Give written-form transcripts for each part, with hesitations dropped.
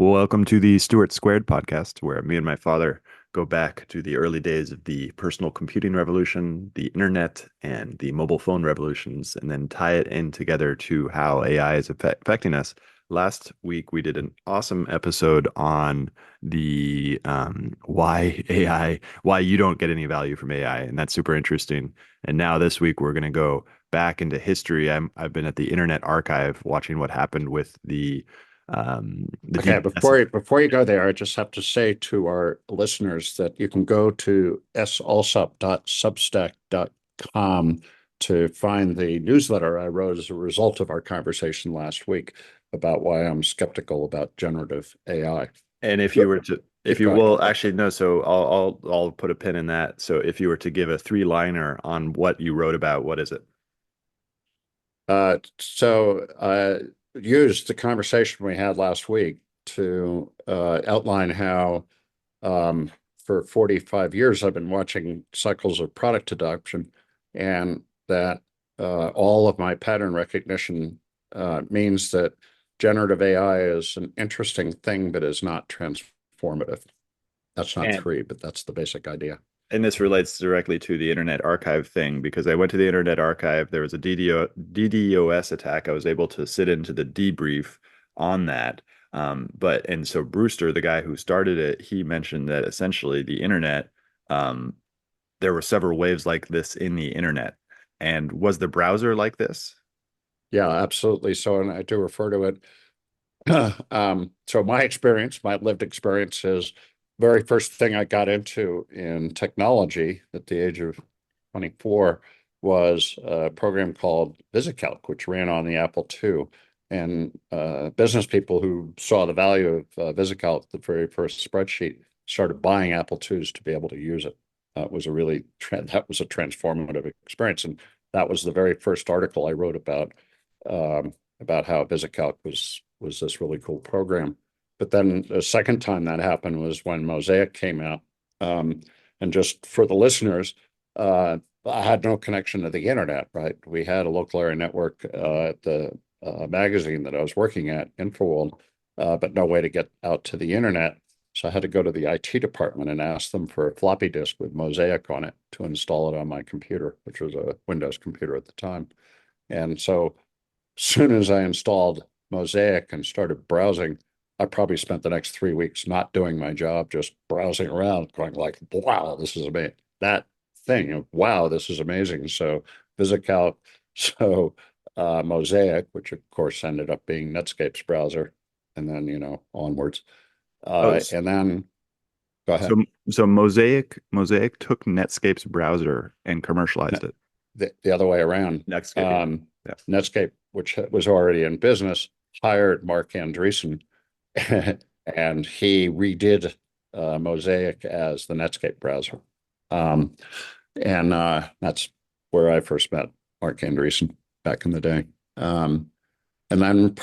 Welcome to the Stewart Squared podcast, where me and my father go back to the early days of the personal computing revolution, the internet, and the mobile phone revolutions, and then tie it in together to how AI is affecting us. Last week, we did an awesome episode on the why AI, why you don't get any value from AI, and that's super interesting. And now this week, we're going to go back into history. I've been at the Internet Archive watching what happened with the Okay, DNS. before you go there, I just have to say to our listeners that you can go to salsop.substack.com to find the newsletter I wrote as a result of our conversation last week about why I'm skeptical about generative AI. And if you Yep. were to, if Keep you going. will actually no, so I'll put a pin in that. So if you were to give a three-liner on what you wrote about, what is it? So I used the conversation we had last week to outline how for 45 years I've been watching cycles of product adoption, and that all of my pattern recognition means that generative AI is an interesting thing, but is not transformative. That's not And three, but that's the basic idea. and this relates directly to the Internet Archive thing because I went to the Internet Archive. There was a DDoS attack. I was able to sit into the debrief on that. And so Brewster, the guy who started it, he mentioned that essentially the internet, um, there were several waves like this in the internet. And was the browser like this? Yeah, absolutely. So, and I do refer to it. So my experience, my lived experience is very first thing I got into in technology at the age of 24 was a program called VisiCalc, which ran on the Apple II. And business people who saw the value of VisiCalc, the very first spreadsheet, started buying Apple IIs to be able to use it. It was a really that was a transformative experience, and that was the very first article I wrote about how VisiCalc was this really cool program. But then the second time that happened was when Mosaic came out. Um, and just for the listeners, I had no connection to the internet, right? We had a local area network at the magazine that I was working at, InfoWorld, but no way to get out to the internet. So I had to go to the IT department and ask them for a floppy disk with Mosaic on it to install it on my computer, which was a Windows computer at the time. And so as soon as I installed Mosaic and started browsing, I probably spent the next 3 weeks not doing my job, just browsing around, going like, "Wow, this is amazing." That thing, "Wow, this is amazing." So VisiCalc, so Mosaic, which of course ended up being Netscape's browser, and then onwards. Oh, And then go so ahead. so Mosaic took Netscape's browser and commercialized it. The other way around. Netscape, yeah. Um, Yeah. Netscape, which was already in business, hired Mark Andreessen, and he redid Mosaic as the Netscape browser. Um, and that's where I first met Mark Andreessen back in the day. And then,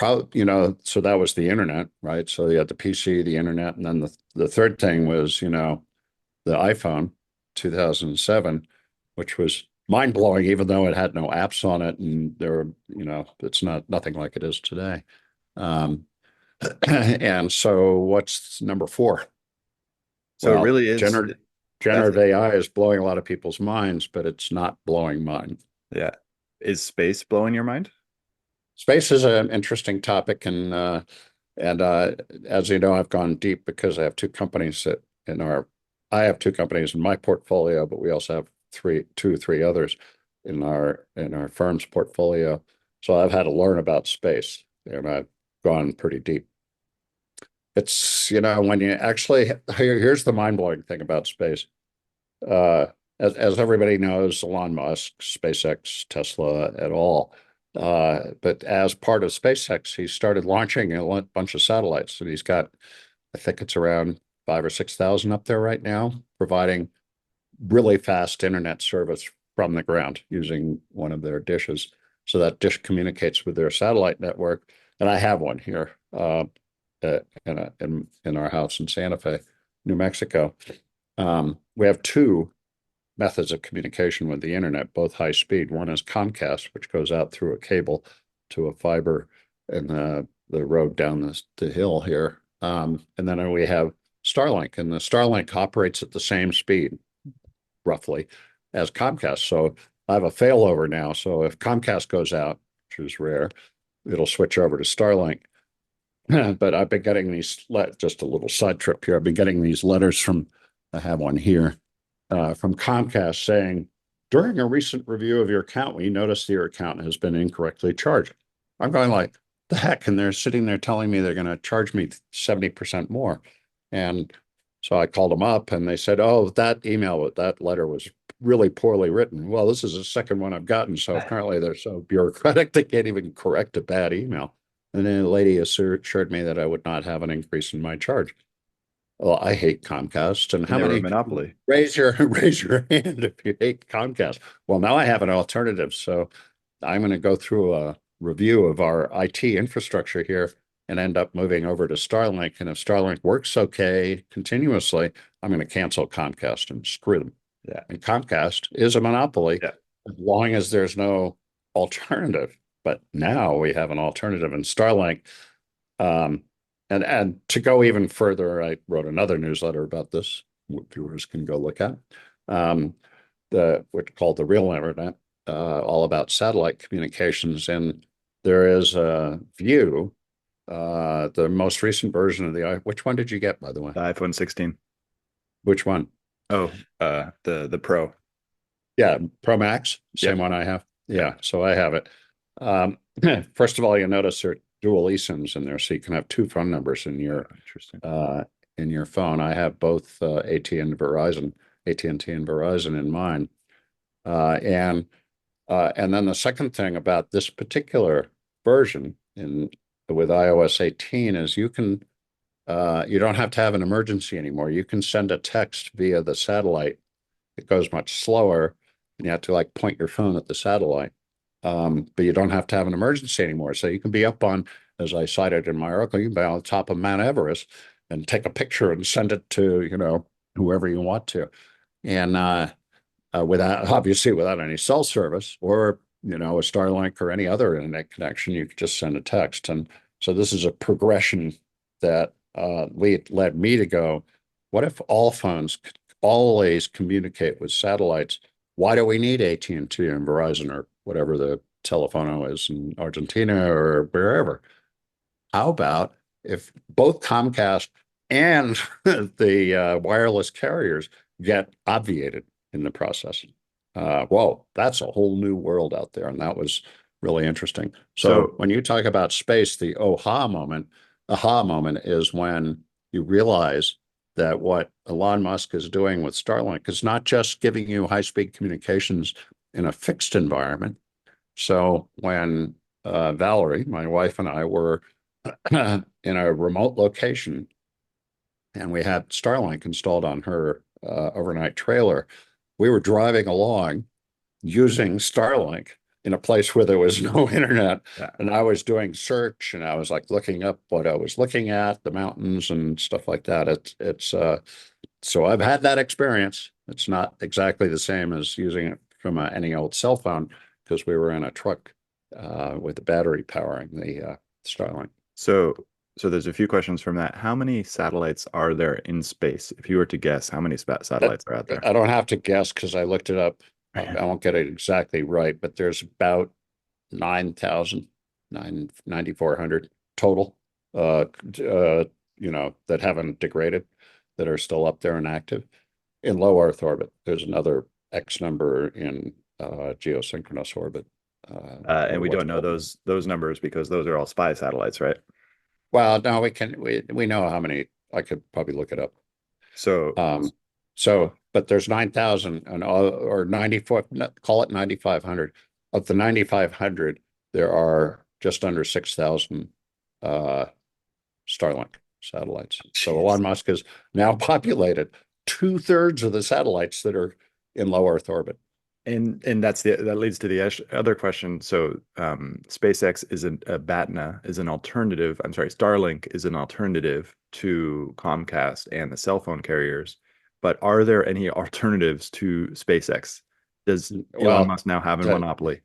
so that was the internet, right? So you had the PC, the internet, and then the third thing was, the iPhone 2007, which was mind blowing, even though it had no apps on it. And there were, it's nothing like it is today. Um, and so what's number four? So it Well, really is that's generative AI is blowing a lot of people's minds, but it's not blowing mine. yeah. Is space blowing your mind? Space is an interesting topic, and as you know, I've gone deep because I have two companies that in our I have two companies in my portfolio, but we also have three others in our firm's portfolio. So I've had to learn about space, and I've gone pretty deep. It's, when you actually here's the mind-blowing thing about space. Uh, as everybody knows, Elon Musk, SpaceX, Tesla, et al. But as part of SpaceX, he started launching a bunch of satellites, and he's got, I think it's around 5 or 6 thousand up there right now, providing really fast internet service from the ground using one of their dishes. So that dish communicates with their satellite network, and I have one here in our house in Santa Fe, New Mexico. We have two methods of communication with the internet, both high speed. One is Comcast, which goes out through a cable to a fiber in the road down the hill here. And then we have Starlink, and the Starlink operates at the same speed, roughly, as Comcast. So I have a failover now. So if Comcast goes out, which is rare, it'll switch over to Starlink. But I've been getting these, just a little side trip here. I've been getting these letters from, I have one here, from Comcast saying, during a recent review of your account, we noticed your account has been incorrectly charged. I'm going like, the heck? And they're sitting there telling me they're going to charge me 70% more. And so I called them up and they said, oh, that email, that letter was really poorly written. Well, this is the second one I've gotten. So apparently they're so bureaucratic, they can't even correct a bad email. And then the lady assured me that I would not have an increase in my charge. Well, I hate Comcast. And And how they were a many monopoly. raise your hand if you hate Comcast? Well, now I have an alternative. So I'm going to go through a review of our IT infrastructure here and end up moving over to Starlink. And if Starlink works okay continuously, I'm going to cancel Comcast and screw them. Yeah. And Comcast is a monopoly Yeah. as long as there's no alternative. But now we have an alternative in Starlink. Um, and to go even further, I wrote another newsletter about this. Viewers can go look at what's called the Real Internet, all about satellite communications. And there is a view, the most recent version of which one did you get, by the way? The iPhone 16. Which one? Oh, the Pro. Yeah, Pro Max, Yeah. same one I have. Yeah. Yeah, so I have it. Um, First of all, you notice there are dual eSIMs in there, so you can have two phone numbers Oh, interesting. in your phone. I have both AT&T and Verizon, AT&T and Verizon in mine. And then the second thing about this particular version with iOS 18 is you don't have to have an emergency anymore. You can send a text via the satellite. It goes much slower, and you have to like point your phone at the satellite. But you don't have to have an emergency anymore. So you can be up on, as I cited in my article, you can be on the top of Mount Everest and take a picture and send it to, whoever you want to. And without any cell service or, a Starlink or any other internet connection, you could just send a text. And so this is a progression that led me to go, what if all phones could always communicate with satellites? Why do we need AT&T and Verizon or whatever the telefono is in Argentina or wherever? How about if both Comcast and the wireless carriers get obviated in the process? Whoa, that's a whole new world out there. And that was really interesting. So So when you talk about space, the aha moment is when you realize that what Elon Musk is doing with Starlink is not just giving you high-speed communications in a fixed environment. So when Valerie, my wife, and I were in a remote location and we had Starlink installed on her overnight trailer, we were driving along using Starlink in a place where there was no internet. yeah. And I was doing search and I was like looking up what I was looking at, the mountains and stuff like that. So I've had that experience. It's not exactly the same as using it from any old cell phone because we were in a truck with the battery powering the Starlink. So so there's a few questions from that. How many satellites are there in space? If you were to guess, how many That satellites are out there? I don't have to guess because I looked it up. I won't get it exactly right, but there's about 9,000, 9,400 total, uh, that haven't degraded, that are still up there and active in low Earth orbit. There's another X number in geosynchronous orbit. And we don't know those numbers because those are all spy satellites, right? Well, no, we know how many. I could probably look it up. So Um, but there's 9,000 and or 94, call it 9,500. Of the 9,500, there are just under 6,000 uh, Starlink satellites. So jeez. Elon Musk has now populated two-thirds of the satellites that are in low Earth orbit. And that leads to the other question. So SpaceX is BATNA is an alternative. I'm sorry, Starlink is an alternative to Comcast and the cell phone carriers. But are there any alternatives to SpaceX? Does Elon Well, Musk now have a to, monopoly?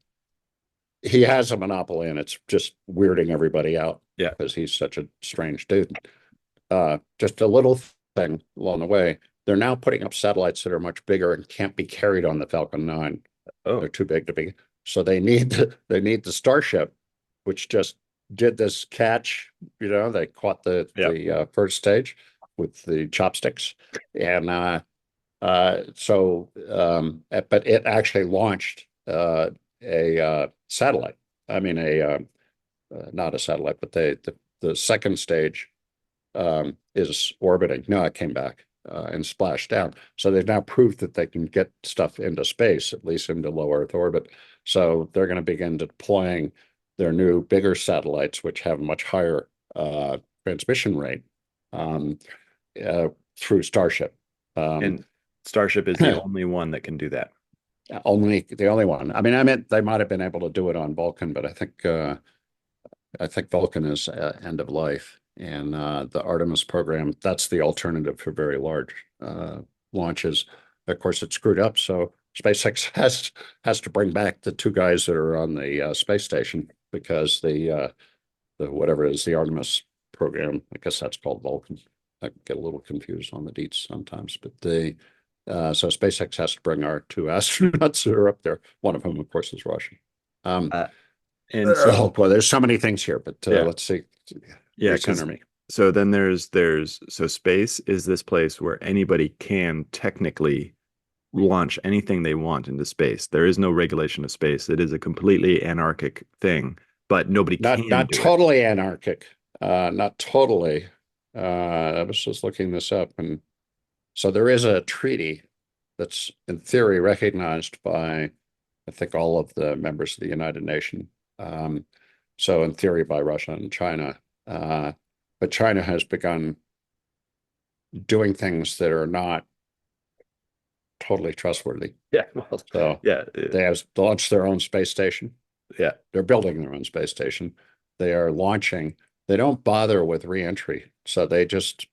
he has a monopoly and it's just weirding everybody out Yeah. because he's such a strange dude. just a little thing along the way. They're now putting up satellites that are much bigger and can't be carried on the Falcon 9. They're Oh, too big to be. So they need the Starship, which just did this catch. They caught the yeah. the first stage with the chopsticks, and but it actually launched a satellite. I mean, not a satellite, but the second stage is orbiting. No, it came back and splashed down. So they've now proved that they can get stuff into space, at least into low Earth orbit. So they're going to begin deploying their new, bigger satellites, which have a much higher transmission rate um, uh, through Starship. Um, And Starship is the only one that can do that. only the only one. I meant they might have been able to do it on Vulcan, but I think Vulcan is end of life, and the Artemis program, that's the alternative for very large launches. Of course, it's screwed up, so SpaceX has to bring back the two guys that are on the space station because the whatever it is, the Artemis program, I guess that's called Vulcan. I get a little confused on the deets sometimes, but so SpaceX has to bring our two astronauts that are up there. One of whom, of course, is Russian. Um, Uh, and Oh so, boy, there's so many things here, but yeah, let's see. yeah, because Recenter me. so then so space is this place where anybody can technically launch anything they want into space. There is no regulation of space. It is a completely anarchic thing, but nobody Not can not do it. totally anarchic. Not totally. I was just looking this up, and so there is a treaty that's in theory recognized by, I think, all of the members of the United Nations. Um, so in theory by Russia and China. But China has begun doing things that are not totally trustworthy. Yeah, well, So yeah, they have launched their own space station. yeah. They're building their own space station. They are launching. They don't bother with reentry, so they just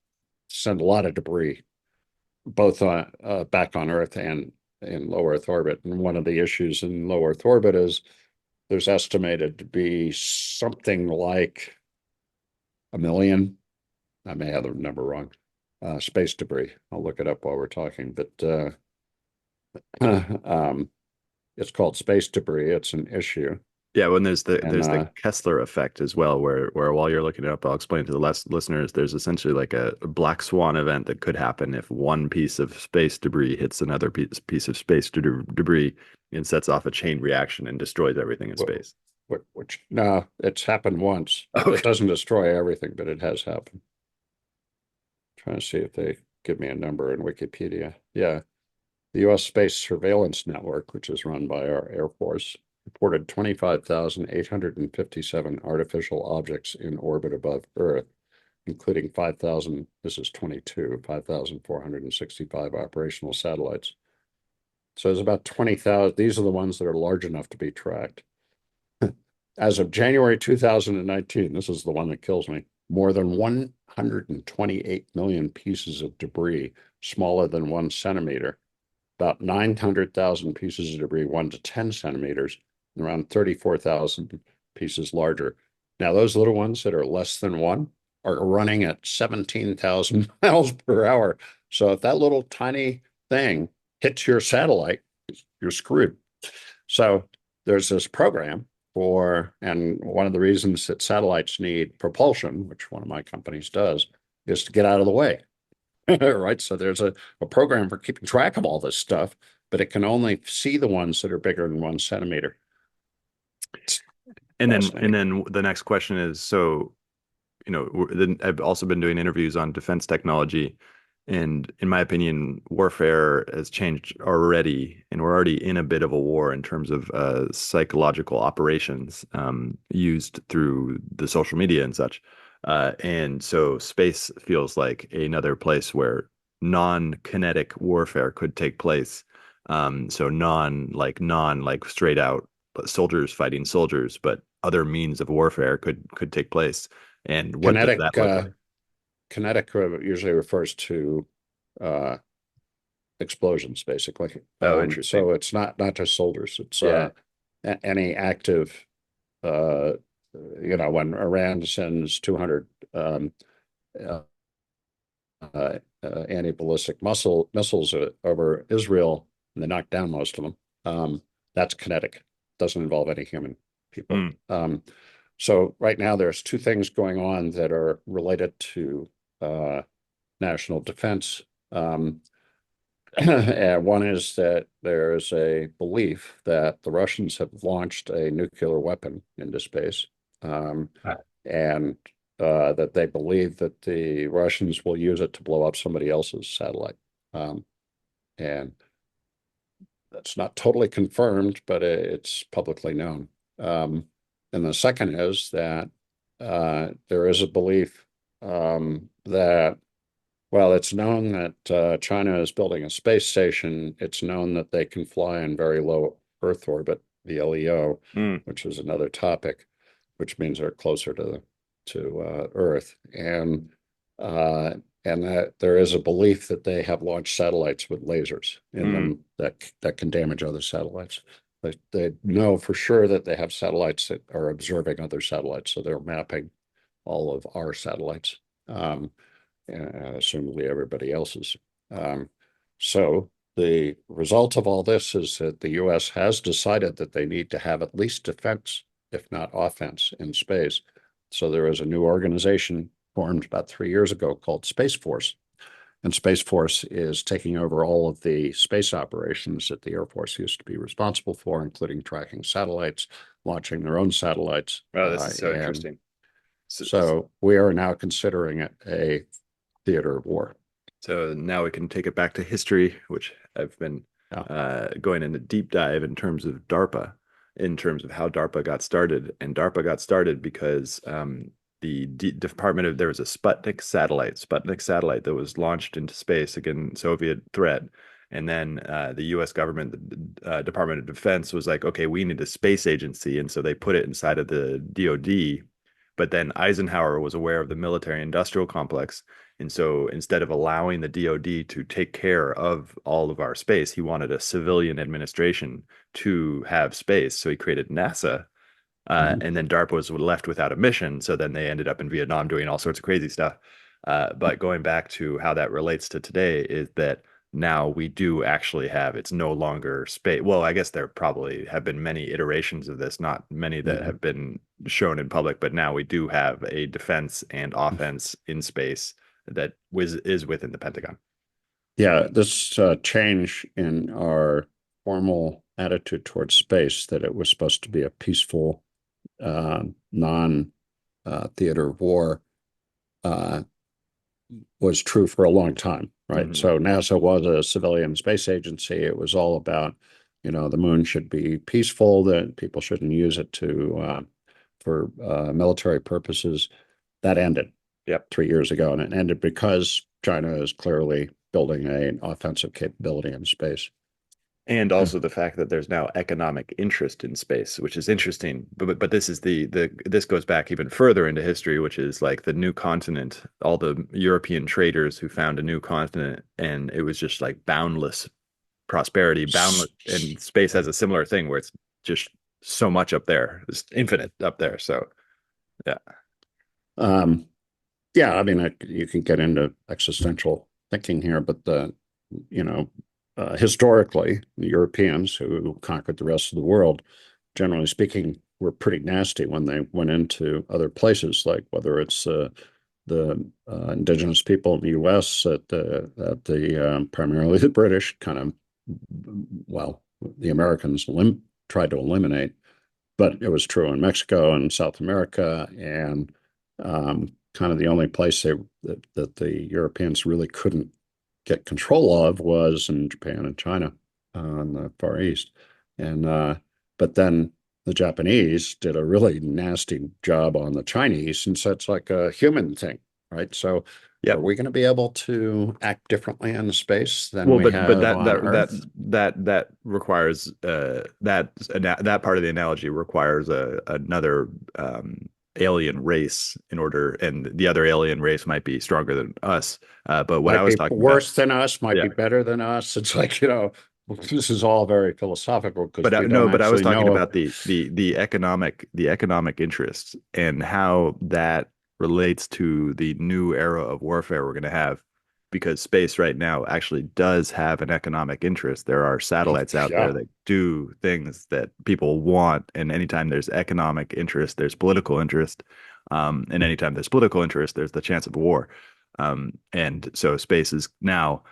send a lot of debris, both on back on Earth and in low Earth orbit. And one of the issues in low Earth orbit is there's estimated to be something like 1 million. I may have the number wrong. Space debris. I'll look it up while we're talking, but um, it's called space debris. It's an issue, Yeah, when and there's the Kessler effect as well, where while you're looking it up, I'll explain to the listeners. There's essentially like a black swan event that could happen if one piece of space debris hits another piece of space debris and sets off a chain reaction and destroys everything in space. which no, it's happened once. It Okay. doesn't destroy everything, but it has happened. Trying to see if they give me a number in Wikipedia. Yeah, the U.S. Space Surveillance Network, which is run by our Air Force, reported 25,857 artificial objects in orbit above Earth, including 5,000, this is 22, 5,465 operational satellites. So there's about 20,000. These are the ones that are large enough to be tracked. As of January 2019, this is the one that kills me, more than 128 million pieces of debris smaller than 1 centimeter, about 900,000 pieces of debris 1 to 10 centimeters, and around 34,000 pieces larger. Now, those little ones that are less than one are running at 17,000 miles per hour. So if that little tiny thing hits your satellite, you're screwed. So there's this program and one of the reasons that satellites need propulsion, which one of my companies does, is to get out of the way. Right. So there's a program for keeping track of all this stuff, but it can only see the ones that are bigger than 1 centimeter. It's And fascinating. then the next question is, so then I've also been doing interviews on defense technology, and in my opinion, warfare has changed already, and we're already in a bit of a war in terms of psychological operations used through the social media and such. And so space feels like another place where non-kinetic warfare could take place. So non like straight out soldiers fighting soldiers, but other means of warfare could take place. And what does Kinetic, that look like? kinetic usually refers to uh, explosions, basically. Oh, interesting. So it's not just soldiers. It's Yeah. any active. Uh, when Iran sends 200 anti-ballistic missiles over Israel, and they knocked down most of them. That's kinetic. Doesn't involve any human people. Mm. So right now there's two things going on that are related to national defense. And one is that there's a belief that the Russians have launched a nuclear weapon into space, and that they believe that the Russians will use it to blow up somebody else's satellite. And that's not totally confirmed, but it's publicly known. And the second is that there is a belief that, well, it's known that China is building a space station. It's known that they can fly in very low Earth orbit, the LEO, Mm. which is another topic, which means they're closer to Earth. And that there is a belief that they have launched satellites with lasers in Mm. them that can damage other satellites. They know for sure that they have satellites that are observing other satellites, so they're mapping all of our satellites, assumably everybody else's. So the result of all this is that the U.S. has decided that they need to have at least defense, if not offense, in space. So there is a new organization formed about 3 years ago called Space Force. And Space Force is taking over all of the space operations that the Air Force used to be responsible for, including tracking satellites, launching their own satellites. Oh, this is so And interesting. So, so we are now considering it a theater of war. so now we can take it back to history, which I've been Yeah. going in a deep dive in terms of DARPA, in terms of how DARPA got started. And DARPA got started because Department of there was a Sputnik satellite that was launched into space against Soviet threat. And then the U.S. government, the Department of Defense, was like, okay, we need a space agency, and so they put it inside of the DoD. But then Eisenhower was aware of the military-industrial complex, and so instead of allowing the DoD to take care of all of our space, he wanted a civilian administration to have space. So he created NASA, Mhm. and then DARPA was left without a mission. So then they ended up in Vietnam doing all sorts of crazy stuff. But going back to how that relates to today is that now we do actually have, it's no longer space. Well, I guess there probably have been many iterations of this, not many that Mhm. have been shown in public, but now we do have a defense and offense in space that is within the Pentagon. Yeah, this change in our formal attitude towards space, that it was supposed to be a peaceful, non-theater of war, uh, was true for a long time, right? Mm-hmm. So NASA was a civilian space agency. It was all about, the moon should be peaceful, that people shouldn't use it for military purposes. That ended Yep. 3 years ago, and it ended because China is clearly building an offensive capability in space. And also the fact that there's now economic interest in space, which is interesting. But this is this goes back even further into history, which is like the new continent, all the European traders who found a new continent, and it was just like boundless prosperity, boundless, and space has a similar thing where it's just so much up there, it's infinite up there. So yeah. Um, yeah, I mean, you can get into existential thinking here, but you know, historically, the Europeans who conquered the rest of the world, generally speaking, were pretty nasty when they went into other places, like whether it's the indigenous people in the U.S. that primarily the British kind of, well, the Americans tried to eliminate, but it was true in Mexico and South America, and kind of the only place that the Europeans really couldn't get control of was in Japan and China in the Far East. And but then the Japanese did a really nasty job on the Chinese, and so it's like a human thing, right? So are Yep. we going to be able to act differently in space than Well, we but have that on that that Earth? that requires that part of the analogy requires another alien race in order, and the other alien race might be stronger than us. But what I Might was be talking about, worse than us, might yeah. be better than us. It's like, this is all very philosophical because But we don't no, but I was actually talking know about the economic interests and how that relates to the new era of warfare we're going to have. because space right now actually does have an economic interest. There are Oh, satellites out there yeah. that do things that people want, and anytime there's economic interest, there's political interest. And anytime there's political interest, there's the chance of war. And so space is now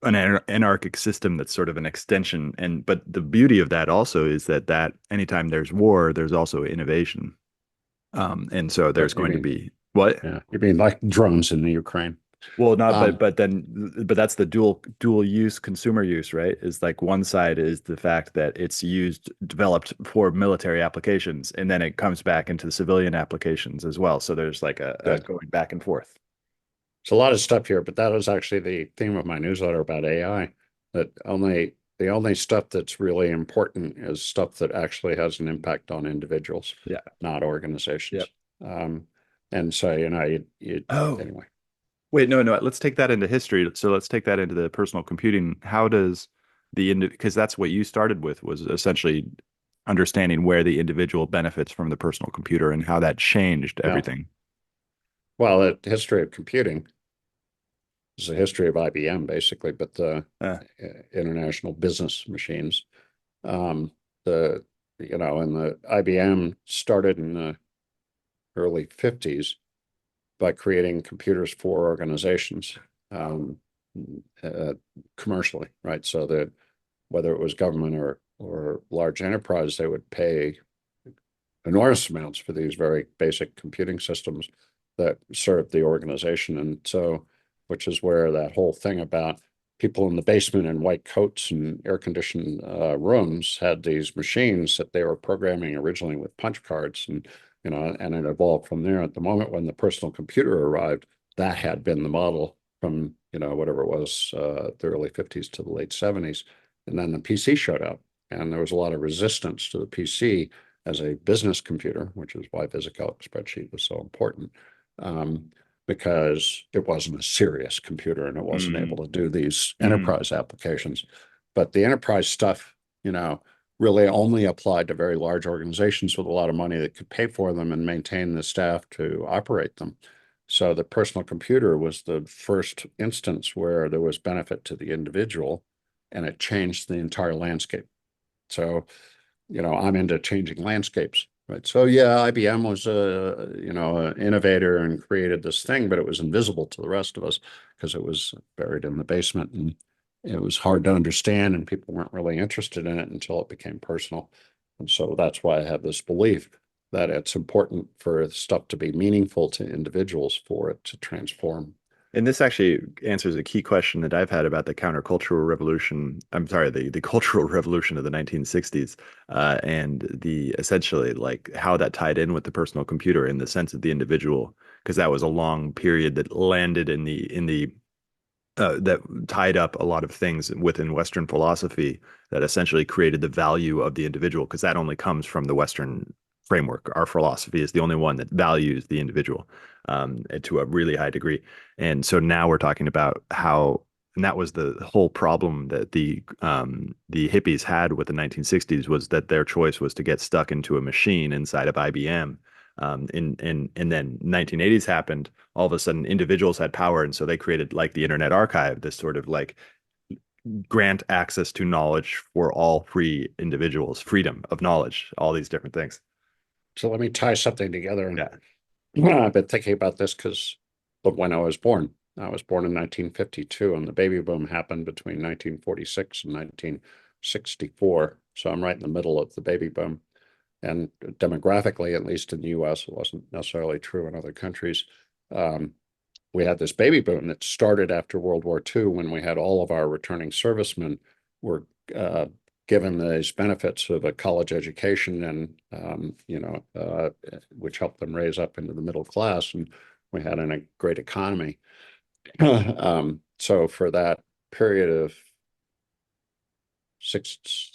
an anarchic system that's sort of an extension. And but the beauty of that also is that anytime there's war, there's also innovation. And so there's But you going to mean, be what? yeah, you mean like drones in the Ukraine. Well, not Um, but that's the dual use consumer use, right? Is like one side is the fact that it's used developed for military applications, and then it comes back into the civilian applications as well. So there's like a Good. going back and forth. It's a lot of stuff here, but that was actually the theme of my newsletter about AI. That only the only stuff that's really important is stuff that actually has an impact on individuals, Yeah. not Yep. organizations. And so, you Oh, anyway. wait, no. Let's take that into history. So let's take that into the personal computing. How does because that's what you started with was essentially understanding where the individual benefits from the personal computer and how that changed Yeah. everything. Well, the history of computing is the history of IBM, basically, but the Uh, international business machines. Um, the and the IBM started in the early 50s by creating computers for organizations, um, uh, commercially, right? So that whether it was government or large enterprise, they would pay enormous amounts for these very basic computing systems that served the organization. And so, which is where that whole thing about people in the basement in white coats and air conditioned rooms had these machines that they were programming originally with punch cards, and it evolved from there. At the moment when the personal computer arrived, that had been the model from whatever it was, the early 50s to the late 70s. And then the PC showed up, and there was a lot of resistance to the PC as a business computer, which is why VisiCalc spreadsheet was so important, um, because it wasn't a serious computer and it wasn't able mm, to do these mm. enterprise applications. But the enterprise stuff, really only applied to very large organizations with a lot of money that could pay for them and maintain the staff to operate them. So the personal computer was the first instance where there was benefit to the individual, and it changed the entire landscape. So I'm into changing landscapes, right? So yeah, IBM was an innovator and created this thing, but it was invisible to the rest of us because it was buried in the basement and it was hard to understand, and people weren't really interested in it until it became personal. And so that's why I have this belief that it's important for stuff to be meaningful to individuals for it to transform. And this actually answers a key question that I've had about the countercultural revolution. I'm sorry, the cultural revolution of the 1960s, and the essentially like how that tied in with the personal computer in the sense of the individual, because that was a long period that landed in the that tied up a lot of things within Western philosophy that essentially created the value of the individual, because that only comes from the Western framework. Our philosophy is the only one that values the individual to a really high degree. And so now we're talking about how, and that was the whole problem that the hippies had with the 1960s was that their choice was to get stuck into a machine inside of IBM. And then 1980s happened, all of a sudden individuals had power, and so they created like the Internet Archive, this sort of like grant access to knowledge for all free individuals, freedom of knowledge, all these different things. So let me tie something together. And Yeah. I've been thinking about this because of when I was born. I was born in 1952, and the baby boom happened between 1946 and 1964. So I'm right in the middle of the baby boom. And demographically, at least in the US, it wasn't necessarily true in other countries. Um, we had this baby boom that started after World War II when we had all of our returning servicemen were uh, given these benefits of a college education and which helped them raise up into the middle class, and we had a great economy. So for that period of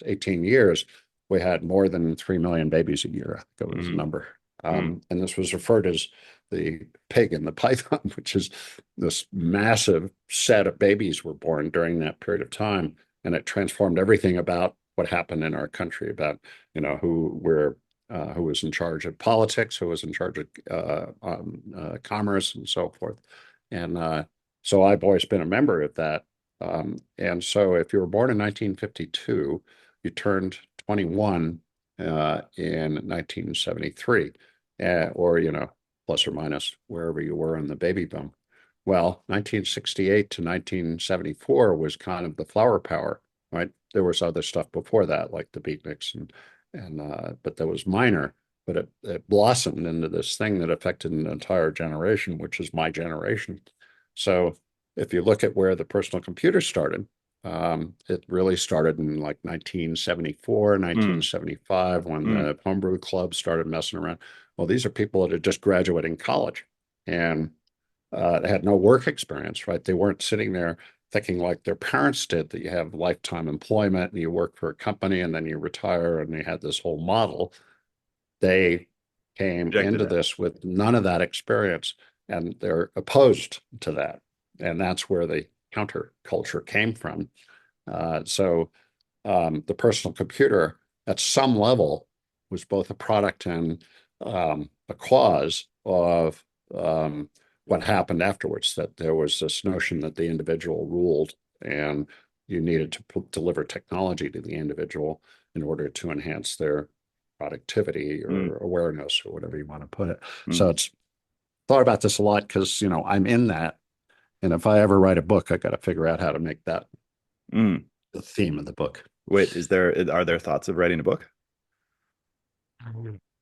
18 years, we had more than 3 million babies a year. I think it was the Mm, number. mm. And this was referred as the pig and the python, which is this massive set of babies were born during that period of time. And it transformed everything about what happened in our country, about, who was in charge of politics, who was in charge of commerce and so forth. And So I've always been a member of that. And so if you were born in 1952, you turned 21 in 1973, or, plus or minus wherever you were in the baby boom. Well, 1968 to 1974 was kind of the flower power, right? There was other stuff before that, like the beatniks but that was minor. But it blossomed into this thing that affected an entire generation, which is my generation. So if you look at where the personal computer started, it really started in like 1974, Mm, 1975, when mm, the homebrew club started messing around. Well, these are people that are just graduating college and had no work experience, right? They weren't sitting there thinking like their parents did, that you have lifetime employment and you work for a company and then you retire and you had this whole model. They came rejected into that. this with none of that experience, and they're opposed to that. And that's where the counterculture came from. The personal computer, at some level, was both a product and a cause of what happened afterwards, that there was this notion that the individual ruled and you needed to deliver technology to the individual in order to enhance their productivity Mm, or awareness or whatever you want to put it. So mm, it's thought about this a lot because, I'm in that. And if I ever write a book, I got to figure out how to make that mm. the theme of the book. Wait, are there thoughts of writing a book?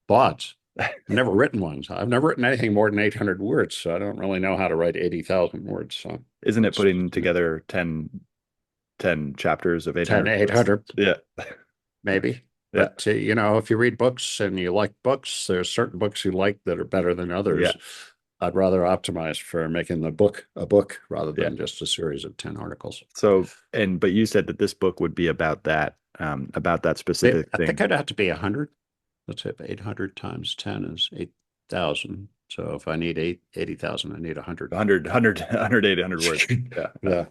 Thoughts. I've never written one. I've never written anything more than 800 words, so I don't really know how to write 80,000 words. So Isn't it it's putting together 10 chapters of 10, 800 words? 800, Yeah. maybe. Yeah. But, if you read books and you like books, there's certain books you like that are better than Yeah. others. I'd rather optimize for making the book a book rather Yeah. than just a series of 10 articles. But you said that this book would be about that specific I think thing. I'd have to be 100. Let's say 800 times 10 is 8,000. So if I need 80,000, I need 100. 100 words. Yeah. Yeah.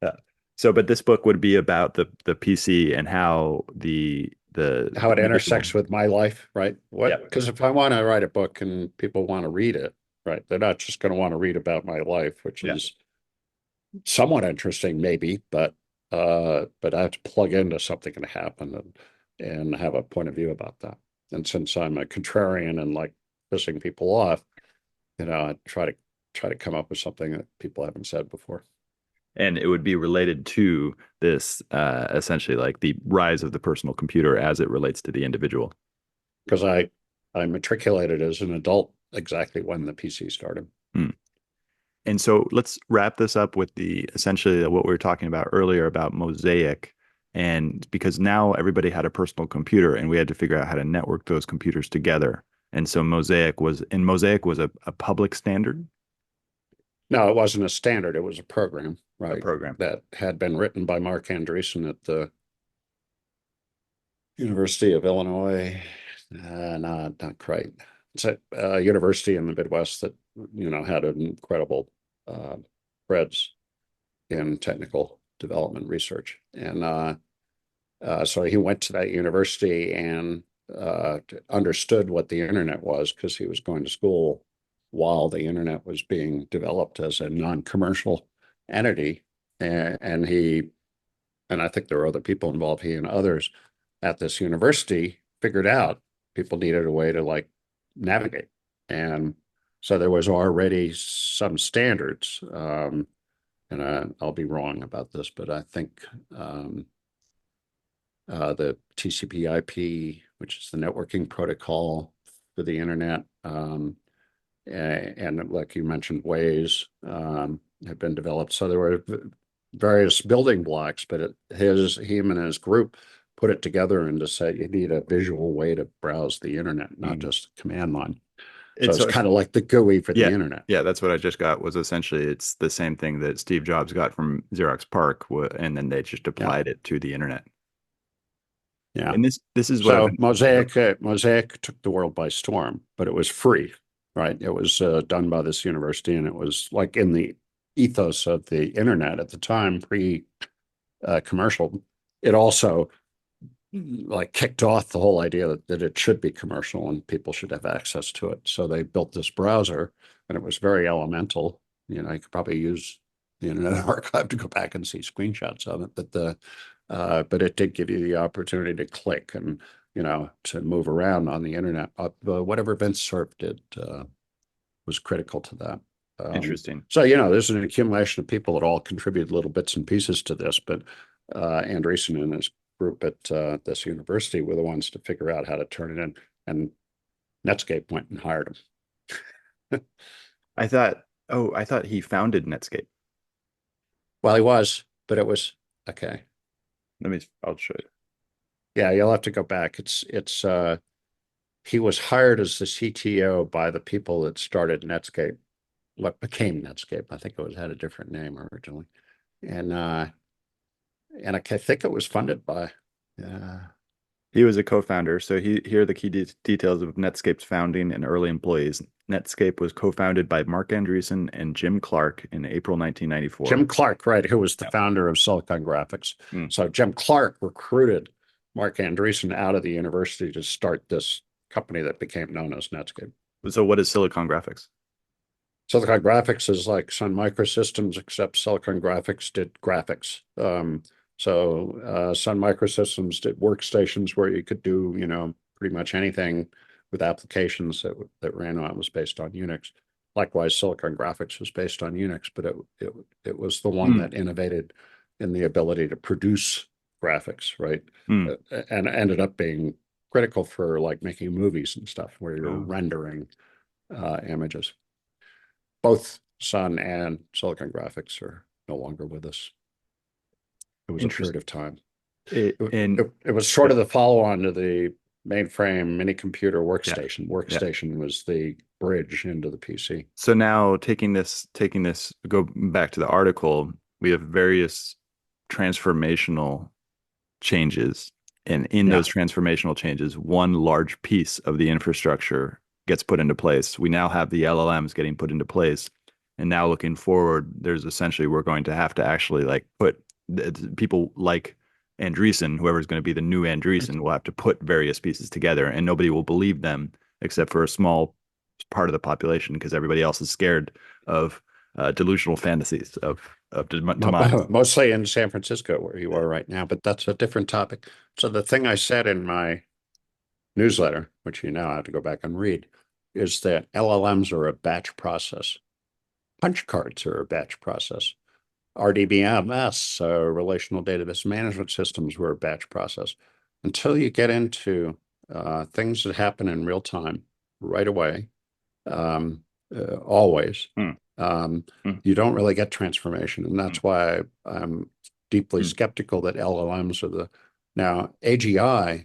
Yeah. So, but this book would be about the PC and how the How it individual. intersects with my life, right? Yeah. Because if I want to write a book and people want to read it, right, they're not just going to want to read about my life, which Yeah. is somewhat interesting, maybe, but I have to plug into something going to happen and have a point of view about that. And since I'm a contrarian and like pissing people off, I try to come up with something that people haven't said before. And it would be related to this essentially like the rise of the personal computer as it relates to the individual. Because I matriculated as an adult exactly when the PC started. Hmm. And so let's wrap this up with the essentially what we were talking about earlier about Mosaic. And because now everybody had a personal computer and we had to figure out how to network those computers together. And so Mosaic was a public standard, No, it wasn't a standard. It was a program, a right, program. that had been written by Mark Andreessen at the University of Illinois. Not quite. It's a university in the Midwest that, had an incredible uh, spreads in technical development research. And so he went to that university and understood what the internet was because he was going to school while the internet was being developed as a non-commercial entity. And I think there were other people involved, he and others at this university figured out people needed a way to like navigate. And so there was already some standards. And I'll be wrong about this, but I think the TCP/IP, which is the networking protocol for the internet, and like you mentioned, ways have been developed. So there were various building blocks, but him and his group put it together and to say you need a visual way to browse the internet, not Mhm. just a command line. So It's it's so kind of like the GUI for the Yeah. internet. Yeah, that's what I just got was essentially it's the same thing that Steve Jobs got from Xerox PARC, and then they just Yeah, applied it to the internet. yeah. And this is what I've So been. Mosaic took the world by storm, but it was free, right? It was done by this university, and it was like in the ethos of the internet at the time, pre commercial. It also like kicked off the whole idea that it should be commercial and people should have access to it. So they built this browser, and it was very elemental. You could probably use the Internet Archive to go back and see screenshots of it. But it did give you the opportunity to click and, to move around on the internet. Whatever Vince Cerf did was critical to that. Interesting. So, there's an accumulation of people that all contribute little bits and pieces to this, but Andreessen and his group at this university were the ones to figure out how to turn it in, and Netscape went and hired him. I thought he founded Netscape. Well, he was, but it was okay. I'll show you. Yeah, you'll have to go back. He was hired as the CTO by the people that started Netscape, what became Netscape. I think it had a different name originally. And I think it was funded by He was a co-founder. So here are the key details of Netscape's founding and early employees. Netscape was co-founded by Mark Andreessen and Jim Clark in April 1994. Jim Clark, right, who was the founder of Silicon Graphics. So Jim Clark recruited Mark Andreessen out of the university to start this company that became known as Netscape. So what is Silicon Graphics? Silicon Graphics is like Sun Microsystems, except Silicon Graphics did graphics. Sun Microsystems did workstations where you could do, pretty much anything with applications that ran on. It was based on Unix. Likewise, Silicon Graphics was based on Unix, but it was the one that innovated in the ability to produce graphics, right? And ended up being critical for like making movies and stuff where you're rendering images. Both Sun and Silicon Graphics are no longer with us. It was a period of time. It was sort of the follow-on to the mainframe mini computer workstation. Workstation was the bridge into the PC. So now taking this, go back to the article, we have various transformational changes. And in those transformational changes, one large piece of the infrastructure gets put into place. We now have the LLMs getting put into place. And now looking forward, there's essentially, we're going to have to actually like put people like Andreessen, whoever's going to be the new Andreessen, will have to put various pieces together, and nobody will believe them except for a small part of the population, because everybody else is scared of delusional fantasies of demise. Mostly in San Francisco, where you are right now, but that's a different topic. So the thing I said in my newsletter, which you now have to go back and read, is that LLMs are a batch process. Punch cards are a batch process. RDBMS, relational database management systems, were a batch process. Until you get into things that happen in real time, right away, always, you don't really get transformation. And that's why I'm deeply skeptical that LLMs are now AGI.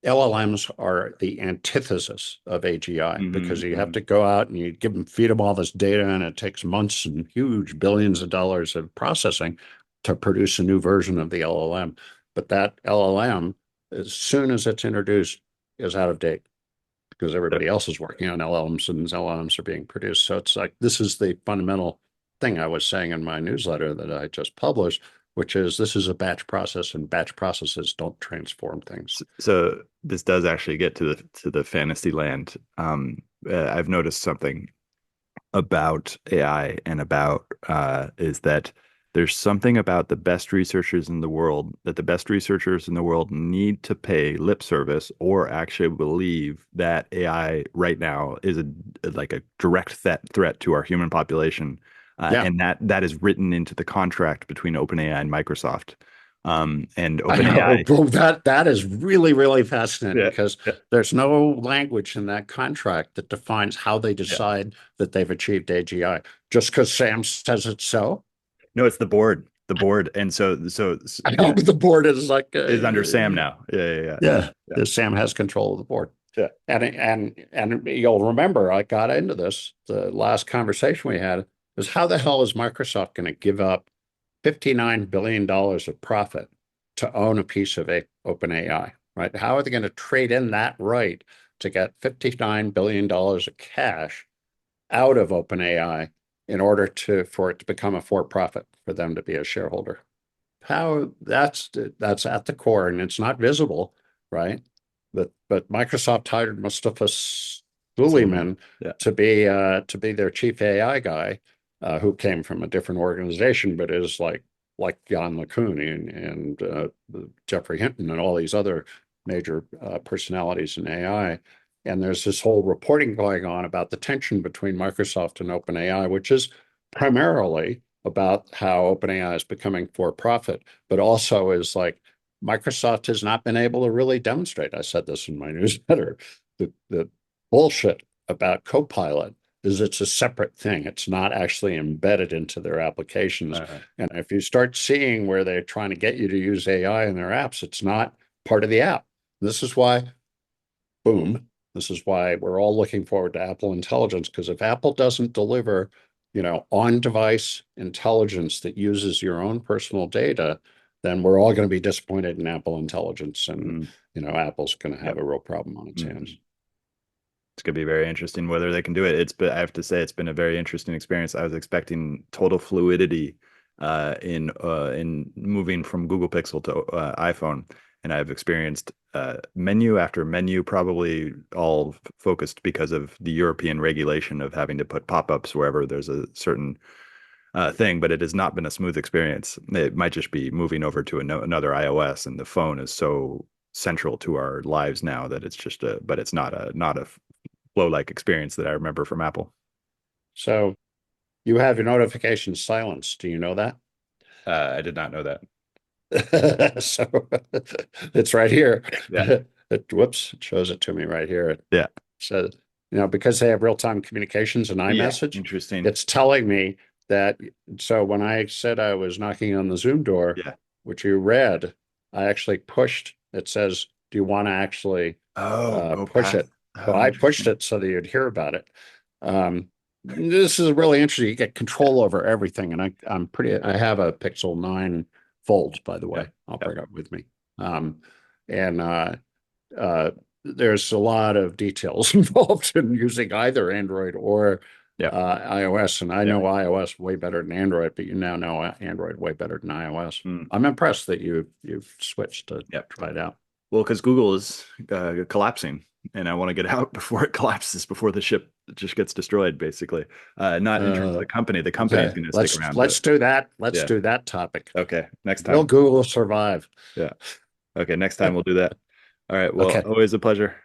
LLMs are the antithesis of AGI because you have to go out and you feed them all this data, and it takes months and huge billions of dollars of processing to produce a new version of the LLM. But that LLM, as soon as it's introduced, is out of date because everybody else is working on LLMs and LLMs are being produced. So it's like, this is the fundamental thing I was saying in my newsletter that I just published, which is this is a batch process, and batch processes don't transform things. So this does actually get to the fantasy land. I've noticed something about AI and about is that there's something about the best researchers in the world that the best researchers in the world need to pay lip service or actually believe that AI right now is like a direct threat to our human population. And that is written into the contract between OpenAI and Microsoft. And OpenAI. That is really, really fascinating because there's no language in that contract that defines how they decide that they've achieved AGI. Just because Sam says it's so? No, it's the board. The board, and so I know, but the board is like is under Sam now. Yeah. Sam has control of the board. Yeah, and you'll remember I got into this. The last conversation we had is how the hell is Microsoft going to give up $59 billion of profit to own a piece of OpenAI, right? How are they going to trade in that right to get $59 billion of cash out of OpenAI in order for it to become a for-profit for them to be a shareholder? How that's at the core, and it's not visible, right? But Microsoft hired Mustafa Suleyman to be their chief AI guy. who came from a different organization, but is like Jan LeCun and Jeffrey Hinton and all these other major personalities in AI. And there's this whole reporting going on about the tension between Microsoft and OpenAI, which is primarily about how OpenAI is becoming for profit, but also is like Microsoft has not been able to really demonstrate. I said this in my newsletter. The bullshit about Copilot is it's a separate thing. It's not actually embedded into their applications. Uh, And if you start seeing where they're trying to get you to use AI in their apps, it's not part of the app. This is why, boom, this is why we're all looking forward to Apple Intelligence, because if Apple doesn't deliver, on-device intelligence that uses your own personal data, then we're all going to be disappointed in Apple Intelligence, and mm, Apple's going to have yep. a real problem on its Mhm. hands. It's going to be very interesting whether they can do it. I have to say, it's been a very interesting experience. I was expecting total fluidity in moving from Google Pixel to iPhone, and I've experienced menu after menu, probably all focused because of the European regulation of having to put pop-ups wherever there's a certain thing. But it has not been a smooth experience. It might just be moving over to another iOS, and the phone is so central to our lives now that it's just but it's not a flow like experience that I remember from Apple. So you have your notifications silenced. Do you know that? I did not know that. So it's right here. Yeah. Whoops, it shows it to me right here. It Yeah. says, because they have real-time communications and Yeah. iMessage, Interesting. it's telling me that. So when I said I was knocking on the Zoom door, Yeah. which you read, I actually pushed. It says, "Do you want to actually Oh, go push past. it?" So Oh, I pushed interesting. it so that you'd hear about it. This is really interesting. You get Yeah. control over everything, and I have a Pixel 9 Fold, by the Yep. way. I'll Yep. bring it with me. Um, and uh, there's a lot of details involved in using either Android or Yep. iOS. And I Yeah. know iOS way better than Android, but you now know Android way better than iOS. Mm. I'm impressed that you've switched to Yep. try it out. Well, because Google is collapsing, and I want to get out before it collapses, before the ship just gets destroyed, basically. Not in terms of Uh, the company. The company is okay, going to stick around, but let's do that. Let's yeah. do that topic. Okay. Next Will time. Google survive? Yeah. Okay. Next time we'll do that. All right. Well, Okay. always a pleasure.